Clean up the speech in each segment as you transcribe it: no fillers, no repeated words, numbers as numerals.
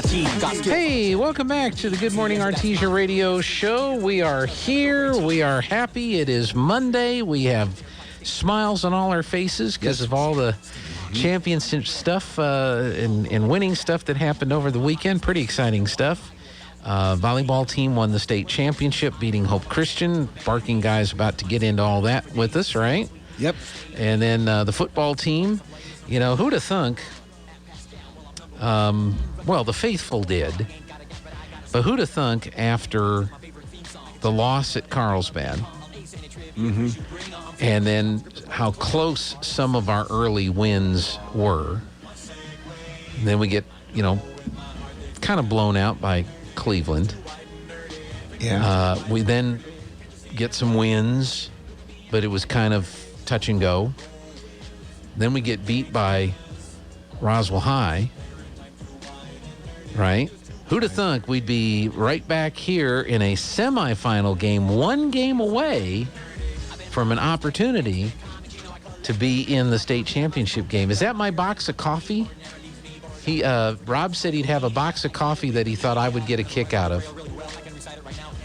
Hey, welcome back to the Good Morning Artesia Radio Show. We are here. We are happy. It is Monday. We have smiles on all our faces because of all the championship stuff and winning stuff that happened over the weekend. Pretty exciting stuff. Volleyball team won the state championship, beating Hope Christian. Barking Guy's about to get into all that with us, right? Yep. And then the football team, you know, who'd have thunk? Well, the faithful did. But who'd have thunk after the loss at Carlsbad? And then how close some of our early wins were. And then we get, you know, kind of blown out by Cleveland. Yeah. We then get some wins, but it was kind of touch and go. Then we get beat by Roswell High. Right? Who'd have thunk we'd be right back here in a semifinal game, one game away from an opportunity to be in the state championship game. Is that my box of coffee? Rob said he'd have a box of coffee that he thought I would get a kick out of.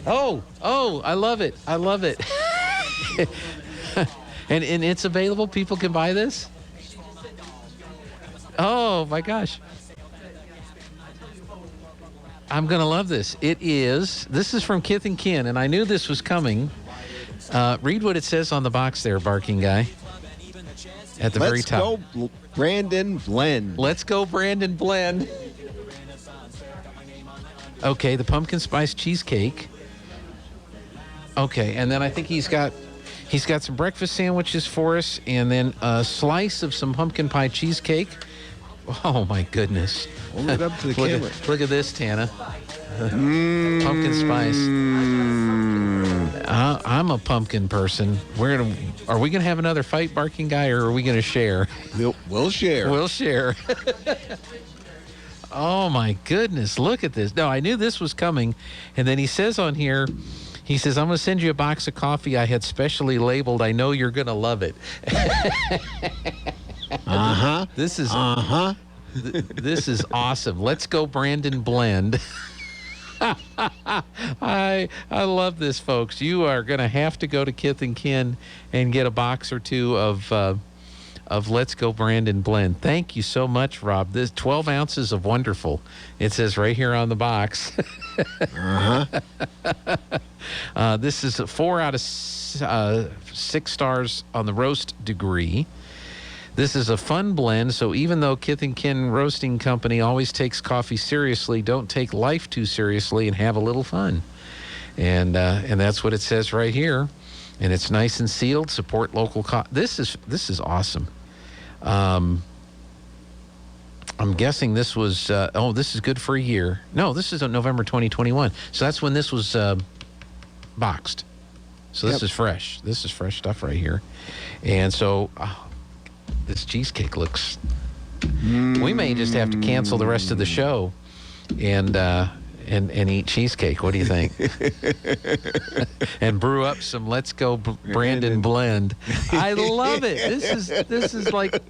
Oh, I love it. I love it. and it's available. People can buy this. Oh my gosh. I'm going to love this. This is from Kith and Kin, and I knew this was coming. Read what it says on the box there, Barking Guy. At the very top. Let's go Brandon Blend. Let's go Brandon Blend. Okay, the pumpkin spice cheesecake. Okay, and then I think he's got some breakfast sandwiches for us, and then a slice of some pumpkin pie cheesecake. Oh, my goodness. Hold it up to the camera. Look at this, Tana. Pumpkin spice. I'm a pumpkin person. Are we going to have another fight, Barking Guy, or are we going to share? We'll share. We'll share. Oh, my goodness. Look at this. No, I knew this was coming. And then he says on here, I'm going to send you a box of coffee I had specially labeled. I know you're going to love it. This is this is awesome. Let's go Brandon Blend. I love this, folks. You are going to have to go to Kith and Kin and get a box or two of Let's Go Brandon Blend. Thank you so much, Rob. This 12 ounces of wonderful. It says right here on the box. This is a 4 out of 6 stars on the roast degree. This is a fun blend, so even though Kith and Kin Roasting Company always takes coffee seriously, don't take life too seriously and have a little fun. And that's what it says right here. And it's nice and sealed. Support local This is awesome. I'm guessing this was this is good for a year. No, this is November 2021. So that's when this was boxed. So this is fresh. This is fresh stuff right here. And so this cheesecake looks... We may just have to cancel the rest of the show and eat cheesecake. What do you think? And brew up some Let's Go Brandon Blend. I love it. This is like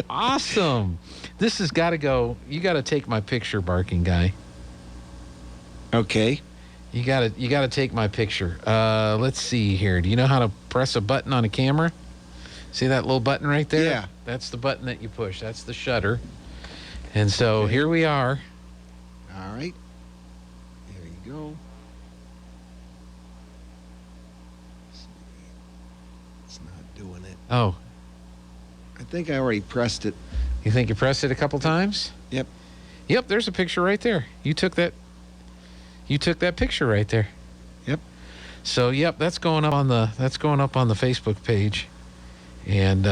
awesome. This has got to go. You got to take my picture, Barking Guy. Okay. You got to take my picture. Let's see here. Do you know how to press a button on a camera? See that little button right there? Yeah. That's the button that you push. That's the shutter. And so here we are. All right. There you go. It's not doing it. Oh. I think I already pressed it. You think you pressed it a couple times? Yep. Yep, there's a picture right there. You took that picture right there. Yep. So, yep, that's going up on the Facebook page. And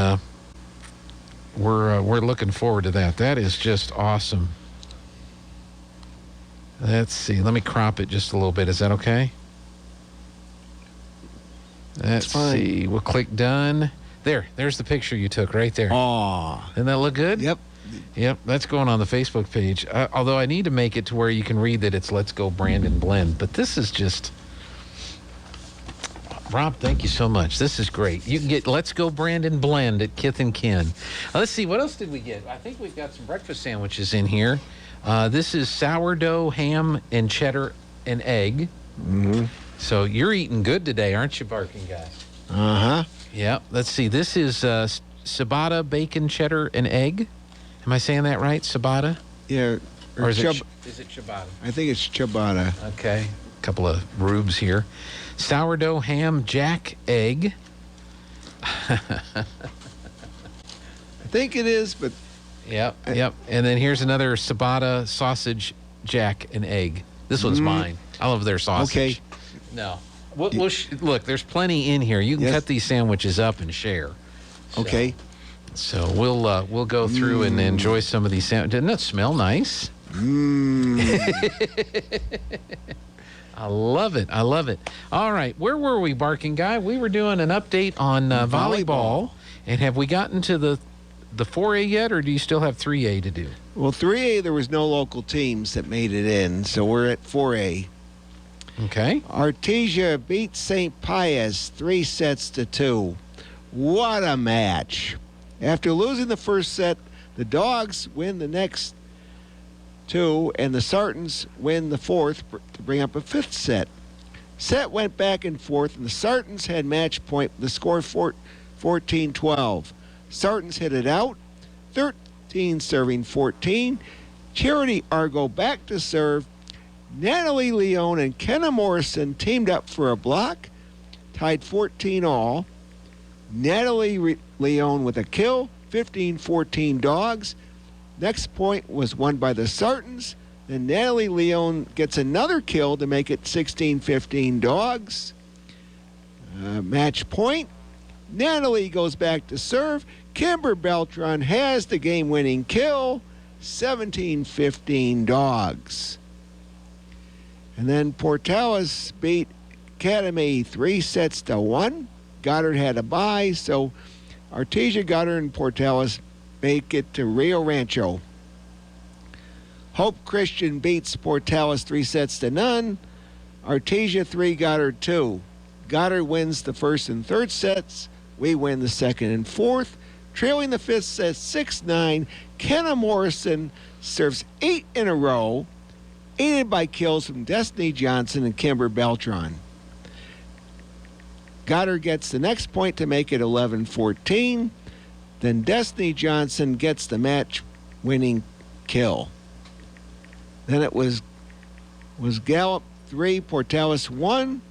we're looking forward to that. That is just awesome. Let's see. Let me crop it just a little bit. Is that okay? Let's see. We'll click done. There's the picture you took right there. Aw. Doesn't that look good? Yep. Yep, that's going on the Facebook page. Although I need to make it to where you can read that it's Let's Go Brandon Blend. But this is just... Rob, thank you so much. This is great. You can get Let's Go Brandon Blend at Kith and Kin. Let's see, what else did we get? I think we've got some breakfast sandwiches in here. This is sourdough, ham, and cheddar and egg. Mm-hmm. So you're eating good today, aren't you, Barking Guy? Uh-huh. Yeah. Let's see. This is ciabatta, bacon, cheddar, and egg. Am I saying that right? Ciabatta? Yeah. Or is it ciabatta? I think it's ciabatta. Okay. A couple of rubes here. Sourdough, ham, jack, egg. I think it is, but Yep. And then here's another ciabatta, sausage, jack, and egg. This one's mine. I love their sausage. Okay. No. Look, there's plenty in here. You can cut these sandwiches up and share. Okay. So we'll go through and enjoy some of these sandwiches. Doesn't that smell nice? I love it. All right. Where were we, Barking Guy? We were doing an update on volleyball. And have we gotten to the 4A yet, or do you still have 3A to do? Well, 3A, there was no local teams that made it in, so we're at 4A. Okay. Artesia beat St. Pius 3-2. What a match. After losing the first set, the Dogs win the next two, and the Sartans win the fourth to bring up a fifth set. Set went back and forth, and the Sartans had match point. The score 14-12. Sartans hit it out, 13 serving 14. Charity Argo back to serve. Natalie Leone and Kenna Morrison teamed up for a block, tied 14 all. Natalie Leone with a kill, 15-14 Dogs. Next point was won by the Sartans. Then Natalie Leone gets another kill to make it 16-15 Dogs. Match point. Natalie goes back to serve. Kimber Beltran has the game-winning kill, 17-15 Dogs. And then Portales beat Academy 3-1. Goddard had a bye, so Artesia, Goddard, and Portales make it to Rio Rancho. Hope Christian beats Portales 3-0. Artesia 3, Goddard 2. Goddard wins the first and third sets. We win the second and fourth. Trailing the fifth set 6-9, Kenna Morrison serves 8 in a row, aided by kills from Destiny Johnson and Kimber Beltran. Goddard gets the next point to make it 11-14. Then Destiny Johnson gets the match-winning kill. Then it was Gallup 3, Portales 1.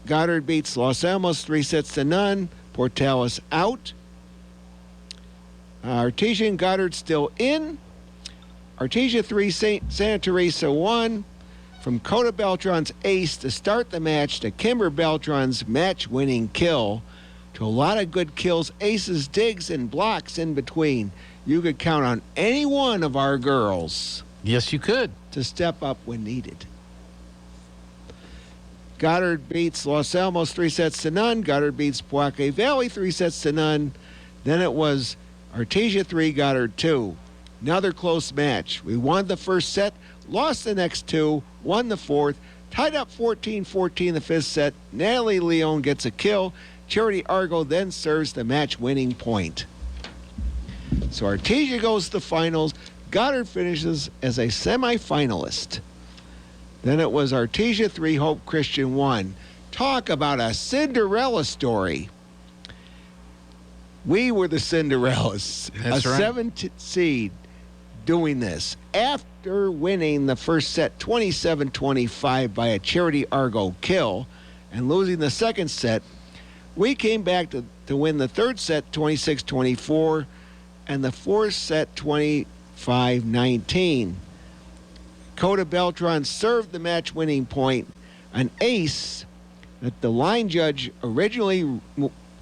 Goddard beats Los Alamos 3-0. Portales out. Artesia and Goddard still in. Artesia 3, Santa Teresa 1. From Coda Beltran's ace to start the match to Kimber Beltran's match-winning kill. To a lot of good kills, aces, digs, and blocks in between. You could count on any one of our girls. Yes, you could. To step up when needed. Goddard beats Los Alamos 3-0. Goddard beats Poake Valley 3-0. Then it was Artesia 3, Goddard 2. Another close match. We won the first set, lost the next two, won the fourth, tied up 14-14 the fifth set. Natalie Leone gets a kill. Charity Argo then serves the match-winning point. So Artesia goes to the finals. Goddard finishes as a semifinalist. Then it was Artesia 3, Hope Christian 1. Talk about a Cinderella story. We were the Cinderellas. That's right. 7th seed doing this. After winning the first set 27-25 by a Charity Argo kill and losing the second set, we came back to win the third set 26-24 and the fourth set 25-19. Coda Beltran served the match-winning point, an ace that the line judge originally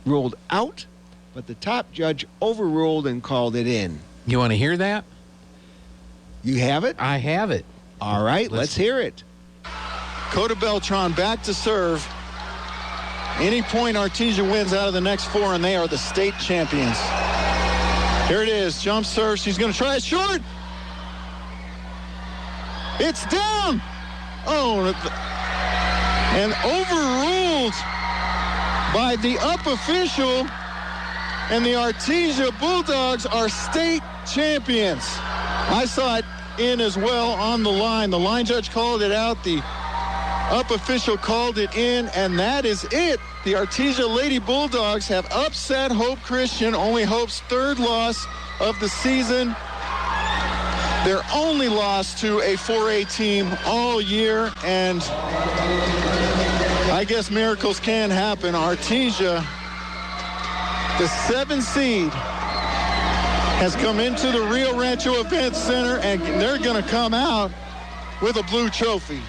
ruled out, but the top judge overruled and called it in. You want to hear that? You have it? I have it. All right, let's hear it. Coda Beltran back to serve. Any point Artesia wins out of the next four, and they are the state champions. Here it is, jump serve. She's going to try it short. It's down. Oh, and overruled by the up official, and the Artesia Bulldogs are state champions. I saw it in as well on the line. The line judge called it out. The up official called it in, and that is it. The Artesia Lady Bulldogs have upset Hope Christian, only Hope's third loss of the season. Their only loss to a 4A team all year, and I guess miracles can happen. Artesia, the 7th seed, has come into the Rio Rancho Event Center, and they're going to come out with a blue trophy.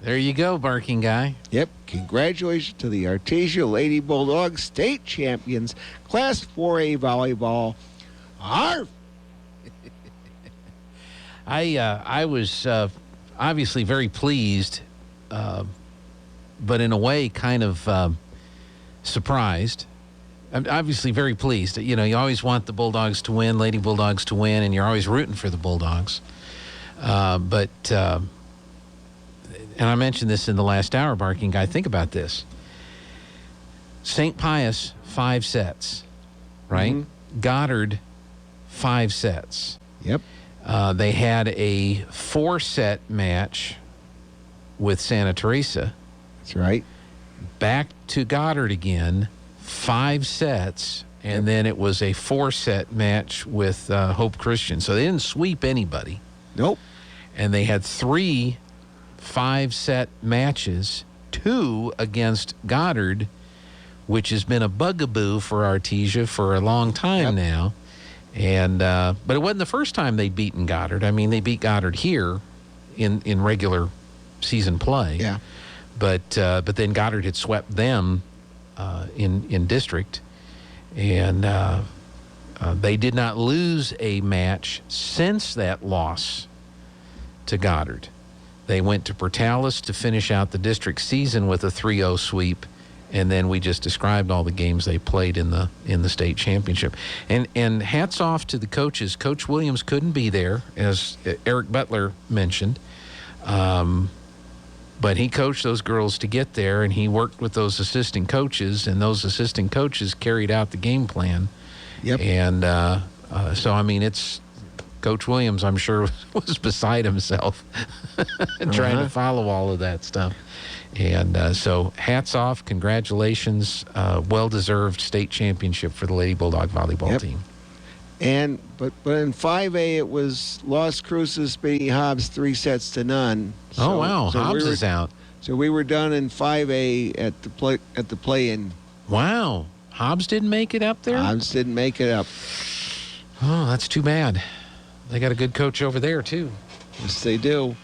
There you go, Barking Guy. Yep. Congratulations to the Artesia Lady Bulldogs, state champions, Class 4A volleyball. Arf! I was obviously very pleased, but in a way kind of surprised. I'm obviously very pleased. You know, you always want the Bulldogs to win, Lady Bulldogs to win, and you're always rooting for the Bulldogs. And I mentioned this in the last hour, Barking Guy. Think about this. St. Pius, 5 sets, right? Mm-hmm. Goddard, 5 sets. Yep. They had a 4-set match with Santa Teresa. That's right. Back to Goddard again, 5 sets, and then it was a 4-set match with Hope Christian. So they didn't sweep anybody. Nope. And they had 3 5-set matches, 2 against Goddard, which has been a bugaboo for Artesia for a long time now. And but it wasn't the first time they'd beaten Goddard. I mean, they beat Goddard here in regular season play. Yeah. But then Goddard had swept them in district, and they did not lose a match since that loss to Goddard. They went to Portales to finish out the district season with a 3-0 sweep, and then we just described all the games they played in the state championship. And hats off to the coaches. Coach Williams couldn't be there, as Eric Butler mentioned, but he coached those girls to get there, and he worked with those assistant coaches, and those assistant coaches carried out the game plan. Yep. And so, I mean, it's Coach Williams, I'm sure, was beside himself trying to follow all of that stuff. And so hats off, congratulations, well-deserved state championship for the Lady Bulldog volleyball team. And but in 5A it was Las Cruces beating Hobbs 3-0. Oh wow, Hobbs is out. So we were done in 5A at the play-in. Wow, Hobbs didn't make it up there? Hobbs didn't make it up. Oh, that's too bad. They got a good coach over there too. Yes, they do.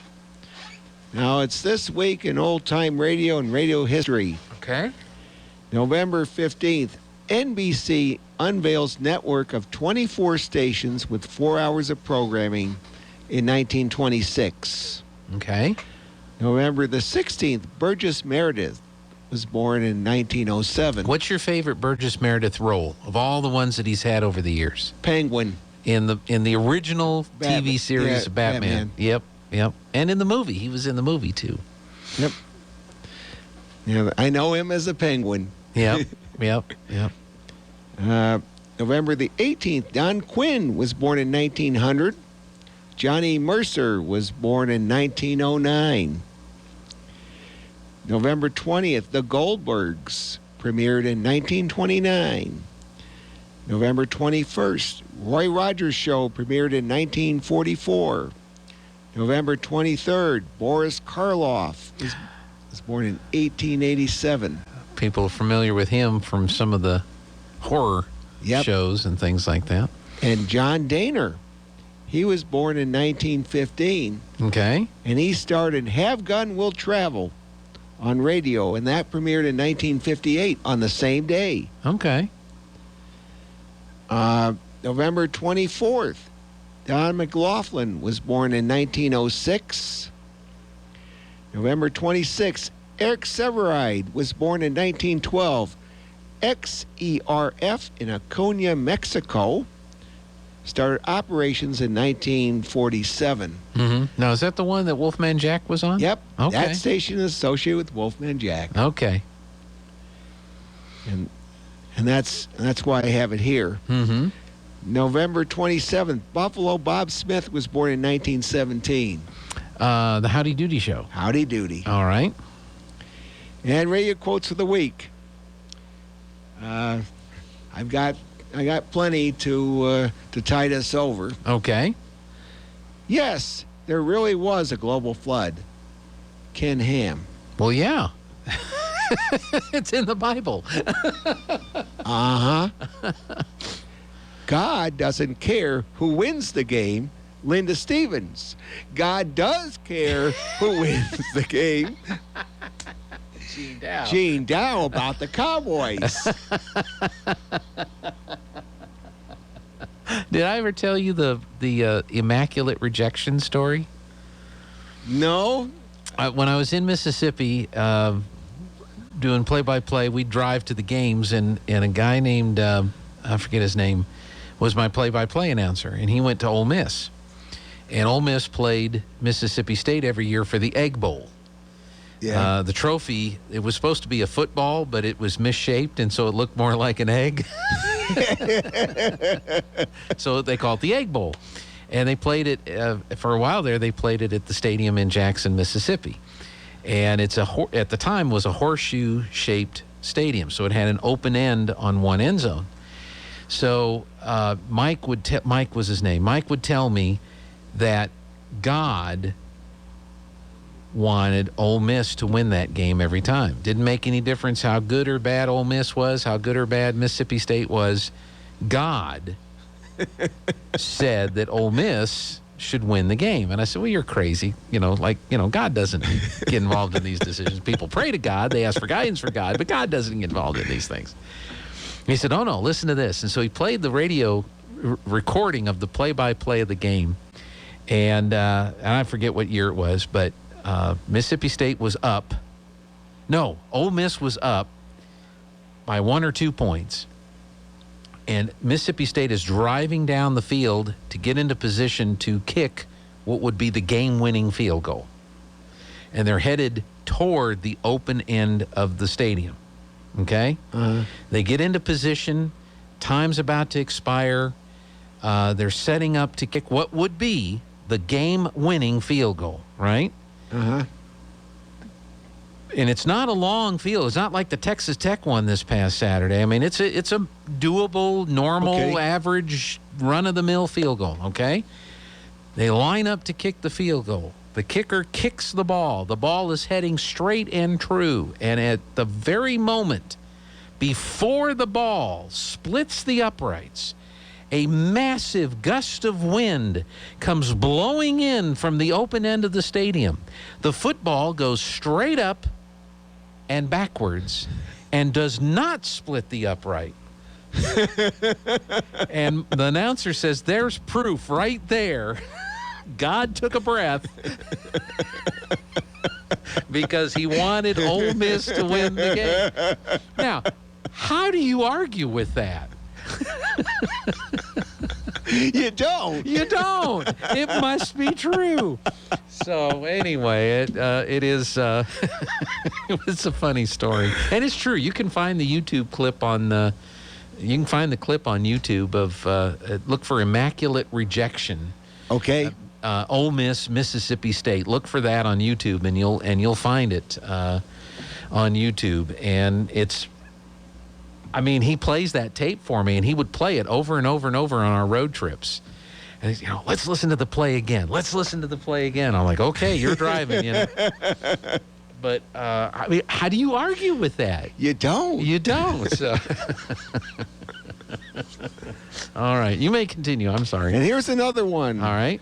Now it's this week in old-time radio and radio history. Okay. November 15th, NBC unveils network of 24 stations with 4 hours of programming in 1926. Okay. November the 16th, Burgess Meredith was born in 1907. What's your favorite Burgess Meredith role of all the ones that he's had over the years? Penguin. In the original TV series of Batman. Yep. And in the movie. He was in the movie too. Yep. Yeah, I know him as a Penguin. Yep. November the 18th, Don Quinn was born in 1900. Johnny Mercer was born in 1909. November 20th, The Goldbergs premiered in 1929. November 21st, Roy Rogers Show premiered in 1944. November 23rd, Boris Karloff was born in 1887. People are familiar with him from some of the horror shows and things like that. And John Daner, he was born in 1915. Okay. And he started Have Gun Will Travel on radio, and that premiered in 1958 on the same day. Okay. November 24th, Don McLaughlin was born in 1906. November 26th, Eric Severide was born in 1912. XERF in Aconia, Mexico. Started operations in 1947. Mm-hmm. Now, is that the one that Wolfman Jack was on? Yep. Okay. That station is associated with Wolfman Jack. Okay. And that's why I have it here. Mm-hmm. November 27th, Buffalo Bob Smith was born in 1917. The Howdy Doody Show. Howdy doody. All right. And radio quotes of the week. I got plenty to tide us over. Okay. Yes, there really was a global flood. Ken Ham. Well, yeah. It's in the Bible. God doesn't care who wins the game. Linda Stevens. God does care who wins the game. Gene Dow. Gene Dow about the Cowboys. Did I ever tell you the immaculate rejection story? No. When I was in Mississippi doing play-by-play, we'd drive to the games, and a guy named, I forget his name, was my play-by-play announcer, and he went to Ole Miss. And Ole Miss played Mississippi State every year for the Egg Bowl. Yeah. The trophy, it was supposed to be a football, but it was misshaped, and so it looked more like an egg. So they call it the Egg Bowl. And they played it, for a while there, they played it at the stadium in Jackson, Mississippi. And it's at the time was a horseshoe-shaped stadium, so it had an open end on one end zone. So Mike was his name. Mike would tell me that God wanted Ole Miss to win that game every time. Didn't make any difference how good or bad Ole Miss was, how good or bad Mississippi State was. God said that Ole Miss should win the game. And I said, well, you're crazy. God doesn't get involved in these decisions. People pray to God. They ask for guidance for God, but God doesn't get involved in these things. He said, oh, no, listen to this. And so he played the radio recording of the play-by-play of the game. And I forget what year it was, but Mississippi State was up. No, Ole Miss was up by 1 or 2 points. And Mississippi State is driving down the field to get into position to kick what would be the game-winning field goal. And they're headed toward the open end of the stadium. Okay? They get into position. Time's about to expire. They're setting up to kick what would be the game-winning field goal, right? And it's not a long field. It's not like the Texas Tech one this past Saturday. I mean, it's a doable, normal, average, run-of-the-mill field goal, okay? They line up to kick the field goal. The kicker kicks the ball. The ball is heading straight and true. And at the very moment before the ball splits the uprights, a massive gust of wind comes blowing in from the open end of the stadium. The football goes straight up and backwards and does not split the upright. And the announcer says, there's proof right there. God took a breath because he wanted Ole Miss to win the game. Now, how do you argue with that? You don't. You don't. It must be true. So anyway, it is. It's a funny story, and it's true. You can find the YouTube clip on. You can find the clip on YouTube of. Look for Immaculate Rejection. Okay. Ole Miss, Mississippi State. Look for that on YouTube, and you'll find it on YouTube, and it's. I mean, he plays that tape for me, and he would play it over and over and over on our road trips. And he's, let's listen to the play again. Let's listen to the play again. I'm like, okay, you're driving, But, I mean, how do you argue with that? You don't. You don't. So. All right. You may continue. I'm sorry. And here's another one. All right.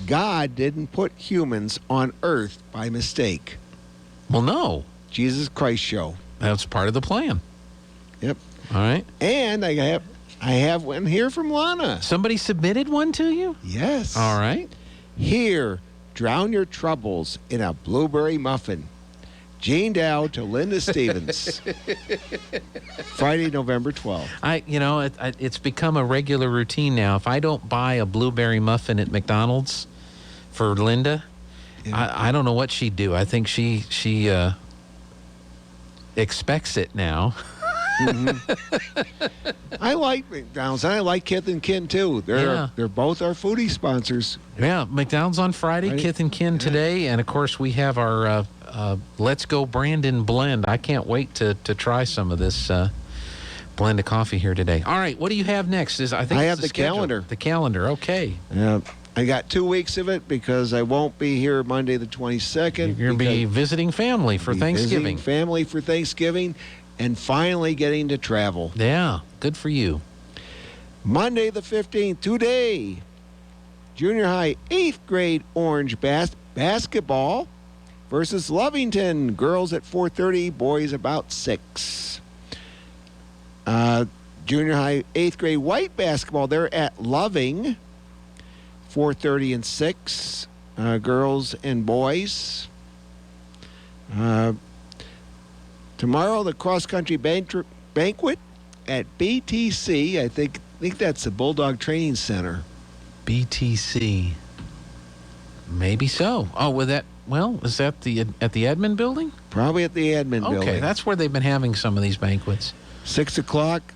God didn't put humans on earth by mistake. Well, no. Jesus Christ show. That's part of the plan. Yep. All right. And I have one here from Lana. Somebody submitted one to you? Yes. All right. Here, drown your troubles in a blueberry muffin. Gene Dow to Linda Stevens. Friday, November 12th. It's become a regular routine now. If I don't buy a blueberry muffin at McDonald's for Linda, I don't know what she'd do. I think she expects it now. I like McDonald's. And I like Kith and Kin too. They're both our foodie sponsors. Yeah, McDonald's on Friday, Kith and Kin today, and of course we have our Let's Go Brandon blend. I can't wait to try some of this blend of coffee here today. All right, what do you have next? I have the calendar. The calendar, okay. I got 2 weeks of it because I won't be here Monday the 22nd. You're going to be visiting family for Thanksgiving. Visiting family for Thanksgiving, and finally getting to travel. Yeah, good for you. Monday the 15th, today, junior high 8th grade Orange basketball versus Lovington. Girls at 4:30, boys about 6. Junior high 8th grade white basketball, they're at Loving, 4:30 and 6, girls and boys. Tomorrow, the cross-country banquet at BTC. I think that's the Bulldog Training Center. BTC. Maybe so. Oh, is that at the Edmond building? Probably at the Edmond building. Okay, that's where they've been having some of these banquets. 6 o'clock.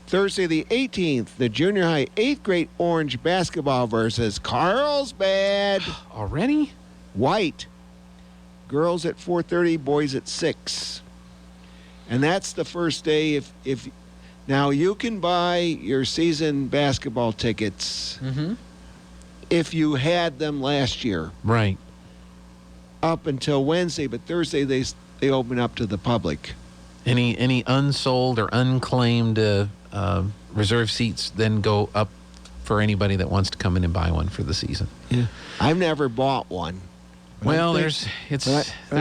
Thursday the 18th, the junior high 8th grade Orange basketball versus Carlsbad. Already? White. Girls at 4:30, boys at 6. And that's the first day. If now you can buy your season basketball tickets if you had them last year. Right. Up until Wednesday, but Thursday they open up to the public. Any unsold or unclaimed reserve seats then go up for anybody that wants to come in and buy one for the season. Yeah. I've never bought one. Well, there's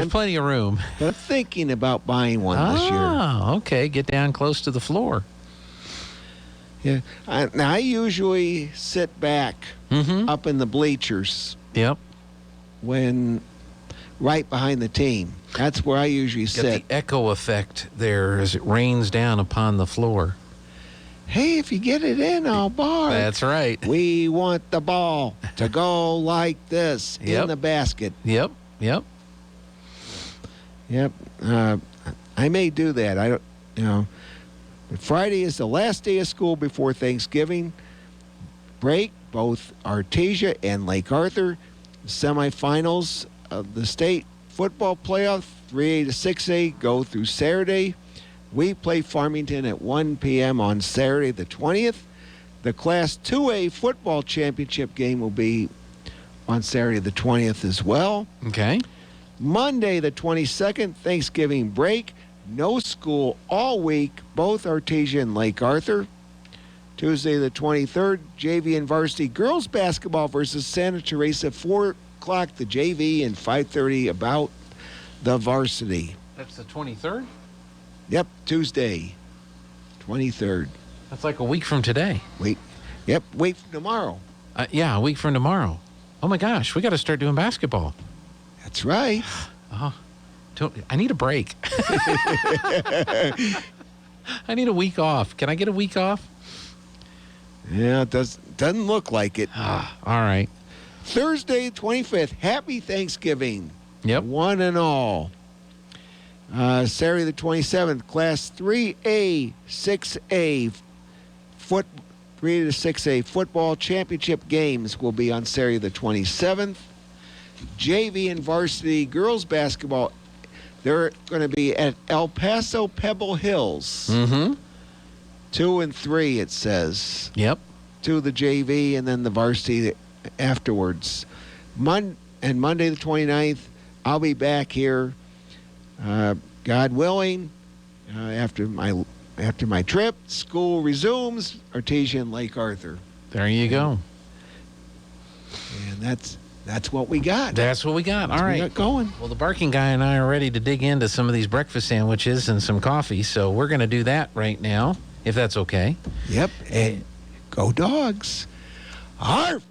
plenty of room. But I'm thinking about buying one this year. Oh, okay. Get down close to the floor. Yeah. I usually sit back up in the bleachers. Yep. Right behind the team. That's where I usually sit. Get the echo effect there as it rains down upon the floor. Hey, if you get it in, I'll bark. That's right. We want the ball to go like this in the basket. Yep. I may do that. I don't, But Friday is the last day of school before Thanksgiving break. Both Artesia and Lake Arthur semifinals of the state football playoff, 3A to 6A, go through Saturday. We play Farmington at 1 p.m. on Saturday the 20th. The Class 2A football championship game will be on Saturday the 20th as well. Okay. Monday the 22nd, Thanksgiving break. No school all week, both Artesia and Lake Arthur. Tuesday the 23rd, JV and varsity girls basketball versus Santa Teresa, 4 o'clock the JV and 5:30 about the varsity. That's the 23rd? Yep, Tuesday, 23rd. That's like a week from today. Week from tomorrow. Yeah, a week from tomorrow. Oh my gosh, we got to start doing basketball. That's right. I need a break. I need a week off. Can I get a week off? Yeah, it doesn't look like it. All right. Thursday, 25th. Happy Thanksgiving. Yep. One and all. Saturday the 27th, Class 3A, 6A, 3A to 6A football championship games will be on Saturday the 27th. JV and varsity girls basketball, they're going to be at El Paso Pebble Hills. 2 and 3, it says. Yep. 2 the JV and then the varsity afterwards. Monday the 29th, I'll be back here, God willing, after my trip. School resumes, Artesia and Lake Arthur. There you go. And that's what we got. That's what we got. All right. We got going. Well, the barking guy and I are ready to dig into some of these breakfast sandwiches and some coffee, so we're going to do that right now, if that's okay. Yep. And go Dogs. Arf!